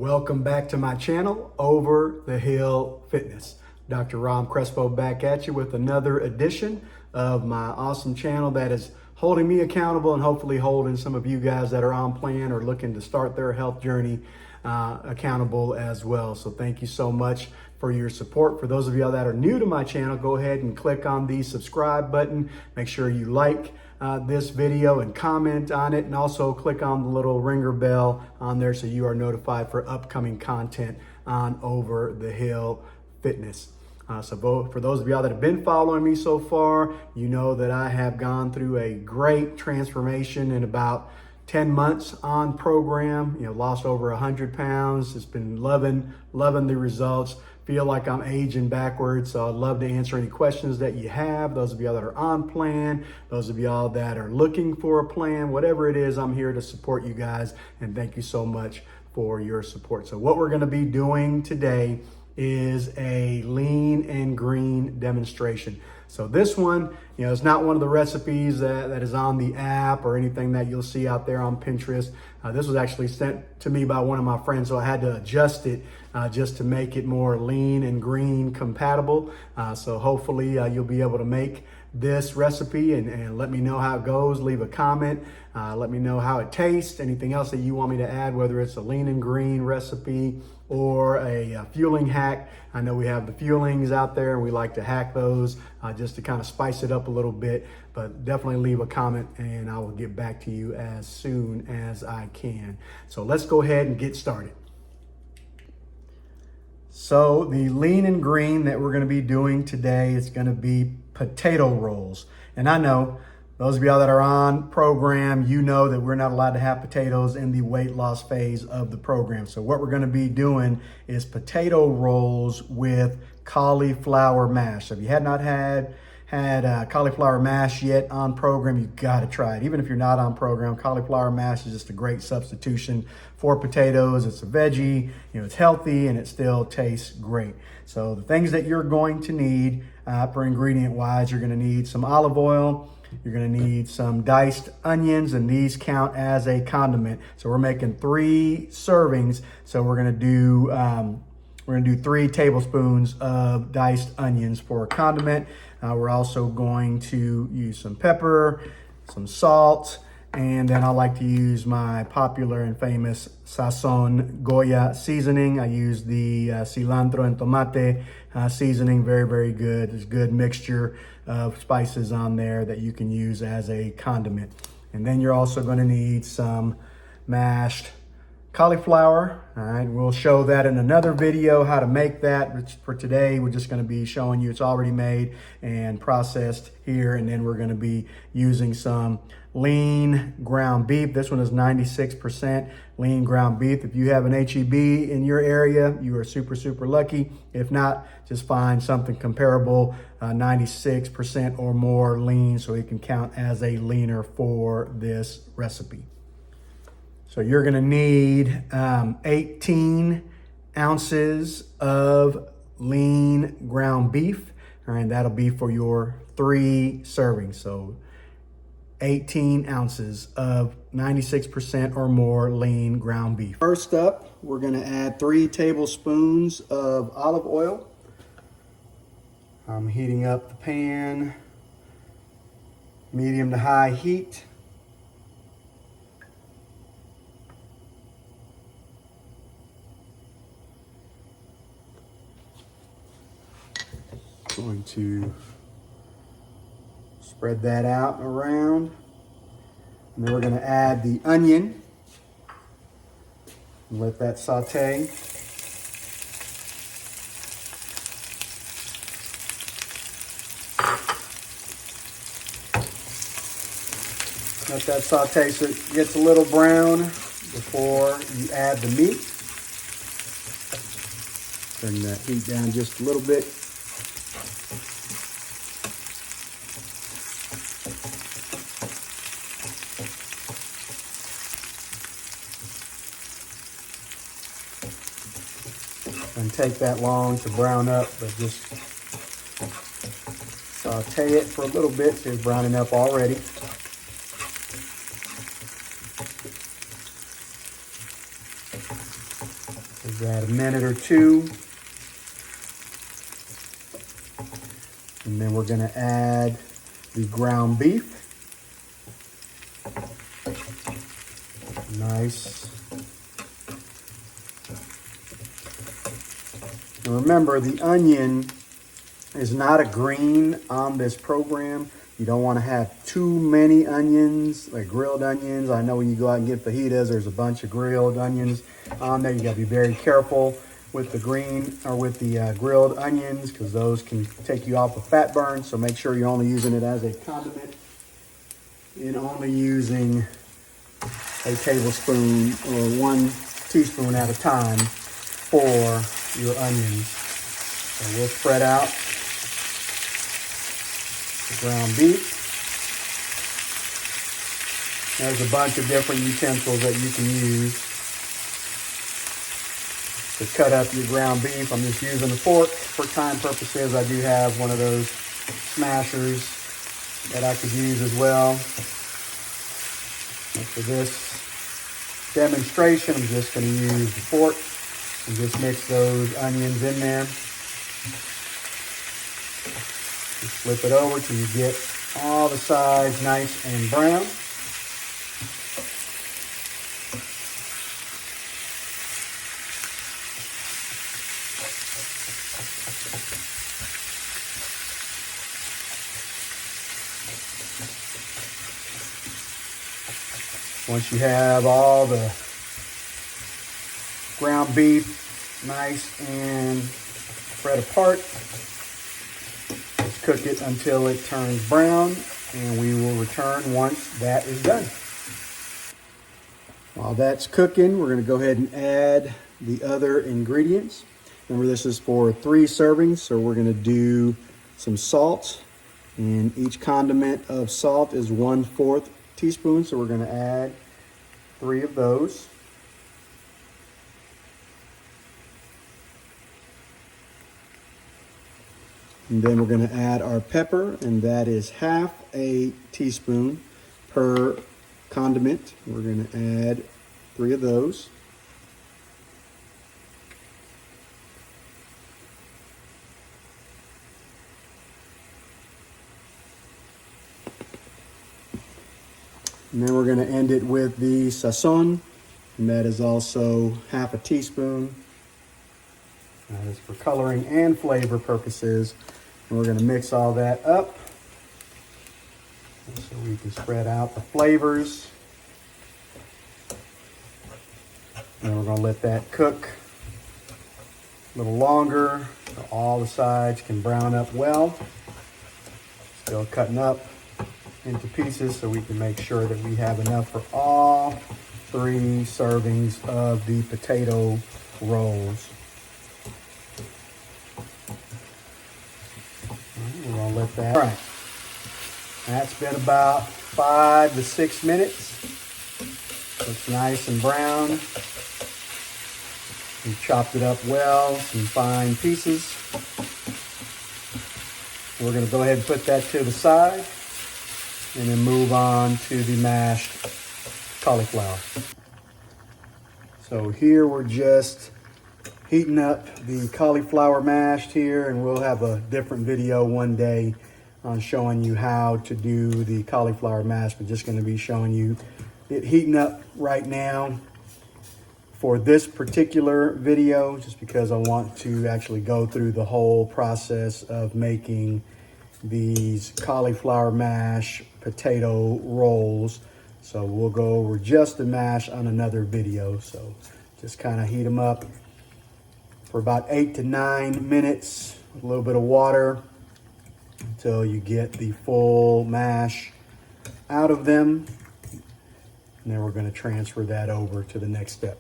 Welcome back to my channel, Over the Hill Fitness. Dr. Ram Crespo back at you with another edition of my awesome channel that is holding me accountable and hopefully holding some of you guys that are on plan or looking to start their health journey accountable as well. So thank you so much for your support. For those of y'all that are new to my channel, go ahead and click on the subscribe button. Make sure you like this video and comment on it, and also click on the little ringer bell on there so you are notified for upcoming content on Over the Hill Fitness. For those of y'all that have been following me so far, you know that I have gone through a great transformation in about 10 months on program. Lost over 100 pounds. It's been loving the results. Feel like I'm aging backwards, so I'd love to answer any questions that you have. Those of y'all that are on plan, those of y'all that are looking for a plan, whatever it is, I'm here to support you guys, and thank you so much for your support. So what we're going to be doing today is a lean and green demonstration. So this one, it's not one of the recipes that is on the app or anything that you'll see out there on Pinterest. This was actually sent to me by one of my friends, so I had to adjust it just to make it more lean and green compatible. So hopefully you'll be able to make this recipe and let me know how it goes. Leave a comment. Let me know how it tastes. Anything else that you want me to add, whether it's a lean and green recipe or a fueling hack. I know we have the fuelings out there and we like to hack those just to kind of spice it up a little bit, but definitely leave a comment and I will get back to you as soon as I can. So let's go ahead and get started. So the lean and green that we're going to be doing today is going to be potato rolls. And I know those of y'all that are on program, you know that we're not allowed to have potatoes in the weight loss phase of the program. So what we're going to be doing is potato rolls with cauliflower mash. So if you had not had cauliflower mash yet on program, you got to try it. Even if you're not on program, cauliflower mash is just a great substitution for potatoes. It's a veggie, it's healthy, and it still tastes great. So the things that you're going to need for ingredient wise, you're going to need some olive oil. You're going to need some diced onions, and these count as a condiment. So we're making 3 servings. So we're going to do 3 tablespoons of diced onions for a condiment. We're also going to use some pepper, some salt, and then I like to use my popular and famous Sazon Goya seasoning. I use the cilantro and tomate seasoning. Very, very good. It's a good mixture of spices on there that you can use as a condiment. And then you're also going to need some mashed cauliflower. All right, we'll show that in another video how to make that. But for today, we're just going to be showing you it's already made and processed here. And then we're going to be using some lean ground beef. This one is 96% lean ground beef. If you have an HEB in your area, you are super, super lucky. If not, just find something comparable, 96% or more lean, so it can count as a leaner for this recipe. So you're going to need 18 ounces of lean ground beef. All right, that'll be for your 3 servings. So 18 ounces of 96% or more lean ground beef. First up, we're going to add 3 tablespoons of olive oil. I'm heating up the pan, medium to high heat. Going to spread that out and around. And then we're going to add the onion and let that saute. Let that saute so it gets a little brown before you add the meat. Turn that heat down just a little bit. Doesn't take that long to brown up, but just saute it for a little bit so it's browning up already. Give that a minute or two. And then we're gonna add the ground beef. Nice. And remember, the onion is not a green on this program. You don't want to have too many onions, like grilled onions. I know when you go out and get fajitas, there's a bunch of grilled onions on there. You got to be very careful with the green or with the grilled onions, because those can take you off the fat burn. So make sure you're only using it as a condiment and only using a tablespoon or 1 teaspoon at a time for your onions. So we'll spread out the ground beef. There's a bunch of different utensils that you can use to cut up your ground beef. I'm just using a fork for time purposes. I do have one of those smashers that I could use as well. And for this demonstration, I'm just going to use the fork and just mix those onions in there. Just flip it over till you get all the sides nice and brown. Once you have all the ground beef nice and spread apart, let's cook it until it turns brown, and we will return once that is done. While that's cooking, we're going to go ahead and add the other ingredients. Remember, this is for 3 servings, so we're going to do some salt, and each condiment of salt is 1/4 teaspoon, so we're going to add 3 of those. And then we're going to add our pepper, and that is 1/2 teaspoon per condiment. We're going to add 3 of those. And then we're going to end it with the sazon, and that is also 1/2 teaspoon. That is for coloring and flavor purposes. And we're going to mix all that up so we can spread out the flavors. And we're going to let that cook a little longer so all the sides can brown up well. Still cutting up into pieces so we can make sure that we have enough for all 3 servings of the potato rolls. We're gonna let that. All right, that's been about 5 to 6 minutes. Looks nice and brown. We chopped it up well, some fine pieces. We're gonna go ahead and put that to the side, and then move on to the mashed cauliflower. So here we're just heating up the cauliflower mashed here, and we'll have a different video one day on showing you how to do the cauliflower mash. We're just going to be showing you it heating up right now for this particular video, just because I want to actually go through the whole process of making these cauliflower mash potato rolls. So we'll go over just the mash on another video. So just kind of heat them up for about 8 to 9 minutes with a little bit of water until you get the full mash out of them. And then we're going to transfer that over to the next step.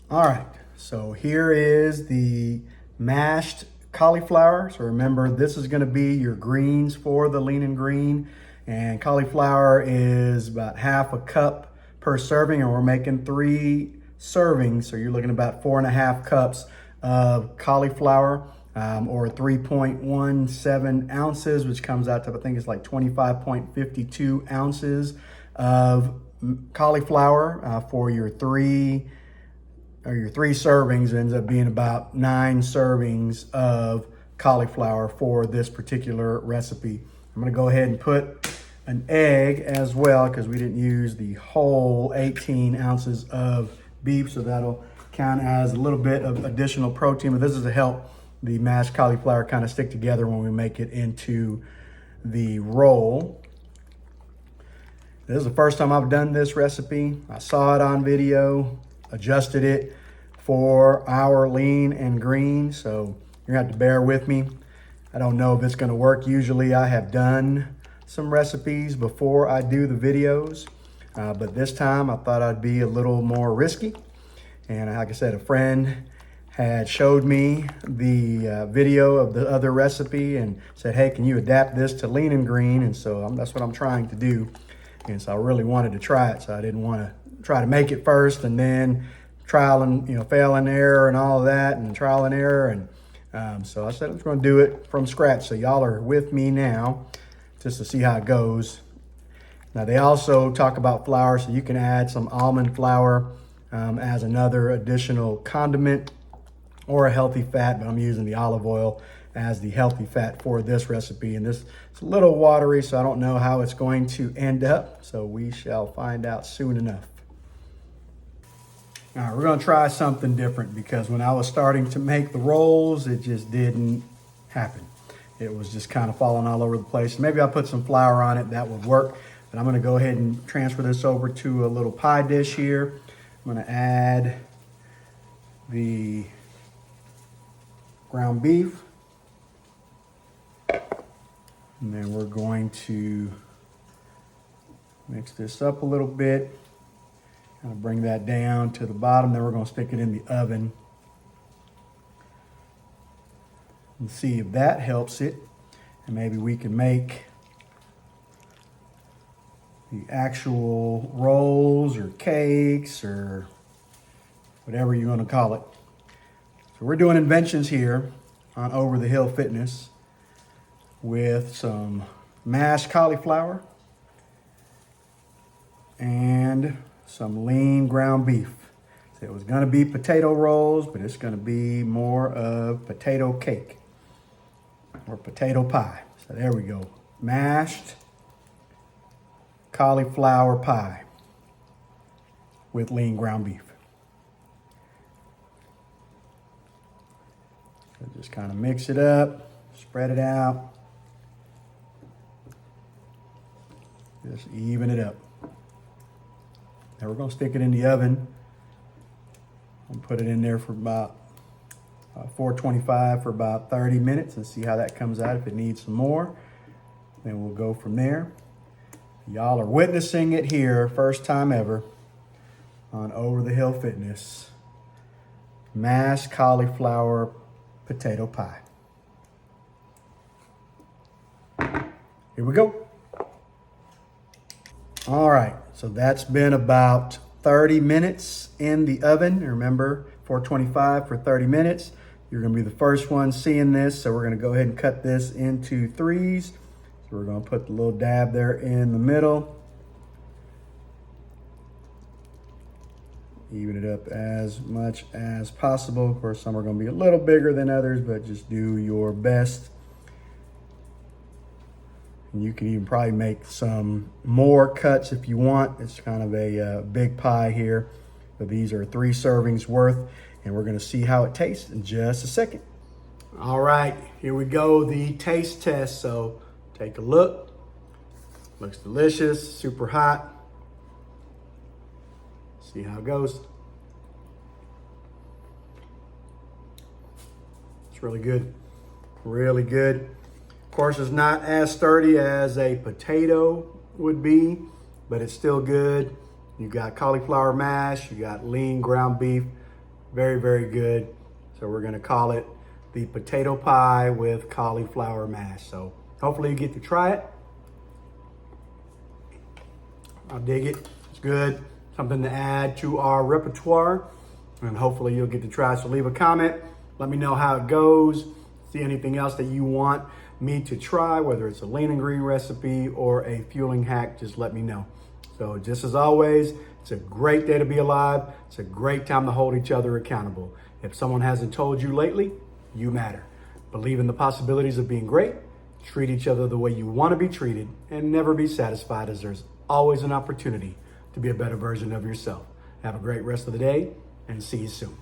All right, so here is the mashed cauliflower. So remember, this is going to be your greens for the lean and green, and cauliflower is about 1/2 cup per serving, and we're making 3 servings, so you're looking at about 4.5 cups of cauliflower, or 3.17 ounces, which comes out to, I think it's like 25.52 ounces of cauliflower for your 3 or your 3 servings ends up being about 9 servings of cauliflower for this particular recipe. I'm gonna go ahead and put an egg as well because we didn't use the whole 18 ounces of beef, so that'll count as a little bit of additional protein, but this is to help the mashed cauliflower kind of stick together when we make it into the roll. This is the first time I've done this recipe. I saw it on video, adjusted it for our lean and green, so you're gonna have to bear with me. I don't know if it's gonna work. Usually I have done some recipes before I do the videos, but this time I thought I'd be a little more risky. And like I said, a friend had showed me the video of the other recipe and said, hey, can you adapt this to lean and green? And so that's what I'm trying to do. And so I really wanted to try it. So I didn't want to try to make it first and then trial and, fail and error and all of that and trial and error. And so I said, I'm just going to do it from scratch. So y'all are with me now just to see how it goes. Now they also talk about flour, so you can add some almond flour as another additional condiment or a healthy fat, but I'm using the olive oil as the healthy fat for this recipe. And this is a little watery, so I don't know how it's going to end up. So we shall find out soon enough. All right, we're gonna try something different because when I was starting to make the rolls, it just didn't happen. It was just kind of falling all over the place. Maybe I'll put some flour on it, that would work. But I'm gonna go ahead and transfer this over to a little pie dish here. I'm gonna add the ground beef. And then we're going to mix this up a little bit. Kind of bring that down to the bottom. Then we're gonna stick it in the oven and see if that helps it. And maybe we can make the actual rolls or cakes or whatever you're gonna call it. So we're doing inventions here on Over the Hill Fitness with some mashed cauliflower and some lean ground beef. So it was gonna be potato rolls, but it's gonna be more of potato cake or potato pie. So there we go. Mashed cauliflower pie with lean ground beef. So just kind of mix it up, spread it out. Just even it up. Now we're gonna stick it in the oven and put it in there for about 425 for about 30 minutes and see how that comes out. If it needs some more, then we'll go from there. Y'all are witnessing it here, first time ever on Over the Hill Fitness. Mashed cauliflower potato pie. Here we go. All right, so that's been about 30 minutes in the oven. Remember, 425 for 30 minutes. You're gonna be the first one seeing this, so we're gonna go ahead and cut this into 3s. So we're gonna put the little dab there in the middle. Even it up as much as possible. Of course, some are gonna be a little bigger than others, but just do your best. And you can even probably make some more cuts if you want. It's kind of a big pie here, but these are 3 servings worth, and we're gonna see how it tastes in just a second. All right, here we go, the taste test. So take a look. Looks delicious, super hot. See how it goes. It's really good, really good. Of course, it's not as sturdy as a potato would be, but it's still good. You got cauliflower mash, you got lean ground beef, very, very good. So we're gonna call it the potato pie with cauliflower mash. So hopefully you get to try it. I dig it, it's good. Something to add to our repertoire, and hopefully you'll get to try. So leave a comment, let me know how it goes. See anything else that you want me to try, whether it's a lean and green recipe or a fueling hack, just let me know. So just as always, It's a great day to be alive. It's a great time to hold each other accountable. If someone hasn't told you lately, you matter. Believe in the possibilities of being great. Treat each other the way you want to be treated, and never be satisfied, as there's always an opportunity to be a better version of yourself. Have a great rest of the day, and see you soon.